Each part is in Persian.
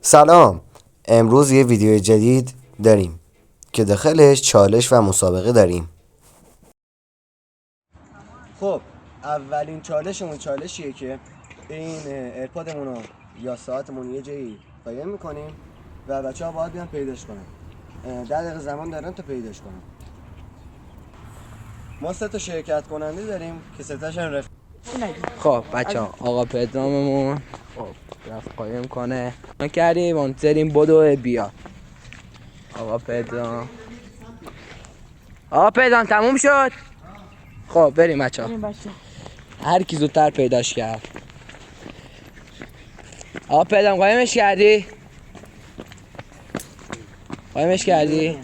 سلام. امروز یه ویدیو جدید داریم که داخلش چالش و مسابقه داریم. خب اولین چالشمون چالشیه که این ایرپادمون رو یا ساعتمون یه جایی قایم میکنیم و بچه ها باید بیان پیداش کنن. 10 دقیقه زمان دارن تا پیداش کنن. ما 3 تا شرکت کننده داریم که 3 تاشون رفت. خب بچه ها آقا پدراممون رفت قایم کنه ما کردیم منتظریم بدو بیا. آقا پدرام تموم شد. خب بریم بچه ها. هر کی زودتر پیداش کرد. آقا پدرام قایمش کردی؟ قایمش کردی؟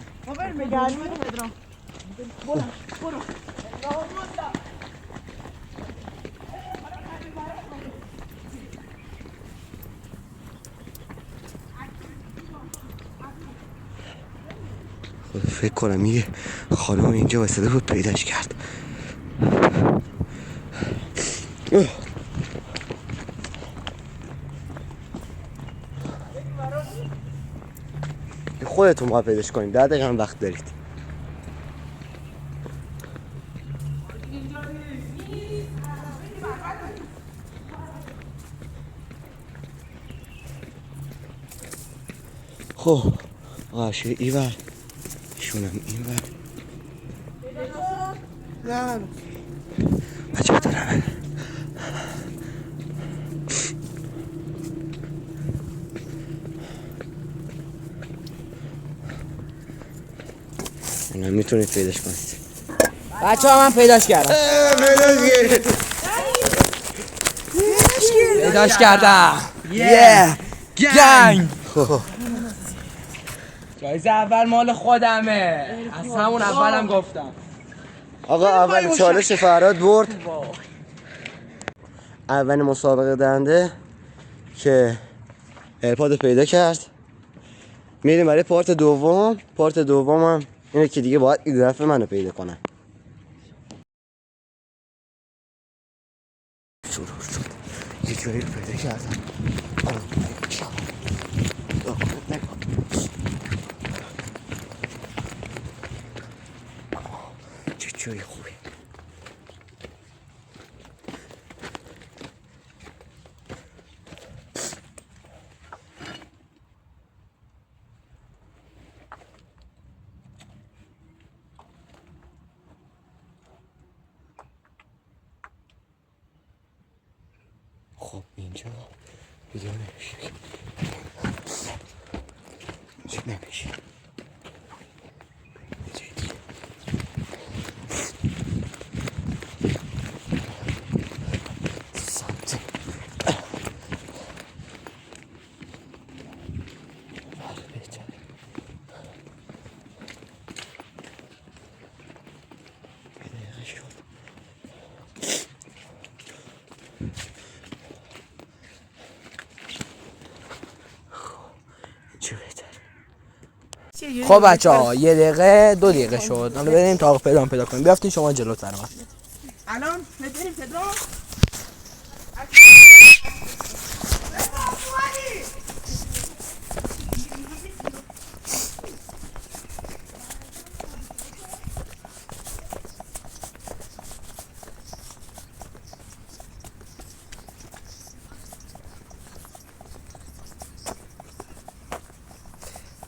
فکر کنم یه خانم اینجا واسده بود پیداش کرد. خودتون باید پیداش کنید. 10 دقیقه هم وقت دارید. خب آشه ایور شونم اینور بچه دارم اینا میتونید پیداش کنید. بچه ها من پیداش کردم. پیداش کردم. گنگ. جایزه اول مال خودمه. از همون اولم گفتم. آقا اول چالش فراد برد. اول مسابقه دنده که ایرپاد پیدا کرد. میریم برای پارت دوم. پارت دومم اینه که دیگه باید این دفعه منو پیدا کنن. شروع شد. یک جایی رو پیدا کردم. چه جایی خوبی. خب اینجا ویدیو نمیشه. چی نمیشه. خب بچه ها 1 دقیقه 2 دقیقه شد. حالا بریم تا آقا پدرام پیدا کنیم. بیافتین شما جلوتر من. الان بریم پدرام.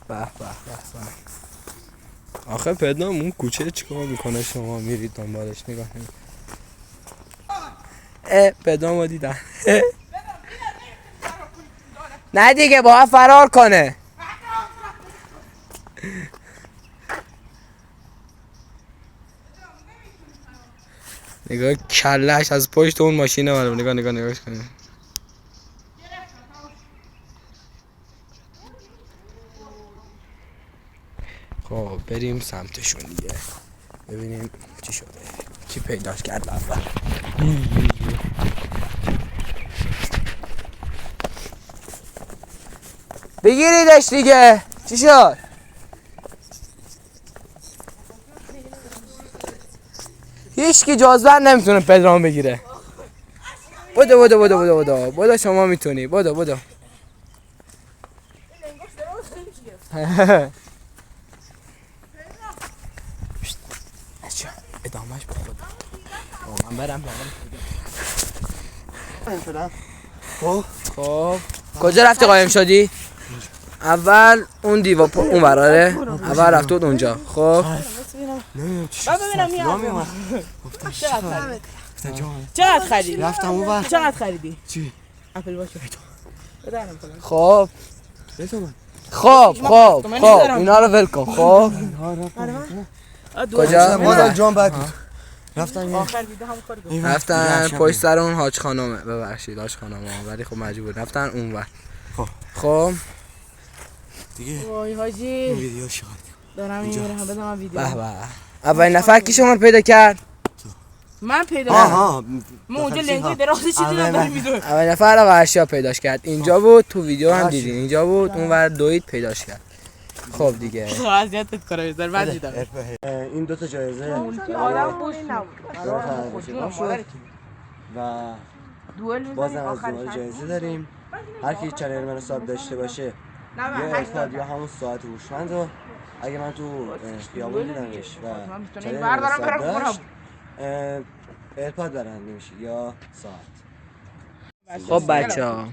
به به به به. آخه پدرام اون کوچه چیکار میکنه شما میرید دنبالش نگاه کنید. پدرام رو دیدن. نه دیگه باید فرار کنه. نگاه کلش از پشت اون ماشینه معلوم. نگاهش کنید. خب بریم سمتشون دیگه ببینیم چی شده. کی پیداش کرد اول. بگیریدش دیگه. چی شد؟ هیچکی جزبر نمیتونه پدرام بگیره. بدو شما میتونی. بدو ادامهش به خود من برم فعلا خب خب کجا رفتی قایم شدی؟ اول اون دیوا اون براره اول رفت بود اونجا خب نمیدونم چی بابا ببینم میاد. چقدر خریدی؟ رفتم اون ور چقدر خریدی؟ چی؟ اپل واچ. بدارم کنم. خب بتومن خب اینا رو ول کن خب کجا؟ بازم جان بعد رفتم آخر ویدیو هم کار کنم. رفتن پشت سر اون حاج خانومه ببخشید حاج خانومه ولی خب مجبور رفتن اون ور خب دیگه وای این حاجی ویدیو شد دارم میرم بدم ویدیو. به به اولین نفر کی شما رو پیدا کرد؟ من پیدا آها من اونجا لنگوی درازی چیزی دارم میدونم. اولین نفر آقا اشیا پیداش کرد اینجا بود تو ویدیو هم دیدین اینجا بود اون ور دوید پیداش کرد خب دیگه اذیتت کنم بذار بعد دیدم. این دو تا جایزه آدم خوش نبود. و دوئل بازم می‌زنیم از آخر دوباره شب. جایزه داریم هر کی چنل منو ساب داشته باشه یه ایرپاد یا همون ساعت هوشمند رو اگه من تو خیابون دیدمش و چنل منو ساب داشت ایرپاد برنده میشه یا ساعت. خب بچه ها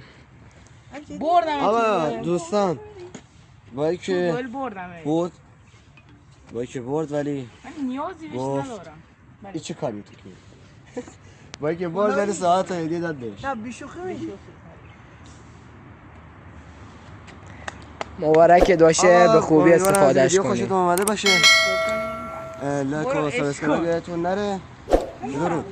بردم اما دوستان بایی که دوئل بردم. برد ولی من نیازی بهش گفت. ندارم. این چه کاری تو که بایی که برد ولی ساعت رو هدیه داد بهش نه بیشوخی میشه. مبارک باشه به خوبی استفادهش ویدیو کنید خوشتون اومده باشه لایک و سابسکرایب یادتون نره. درود.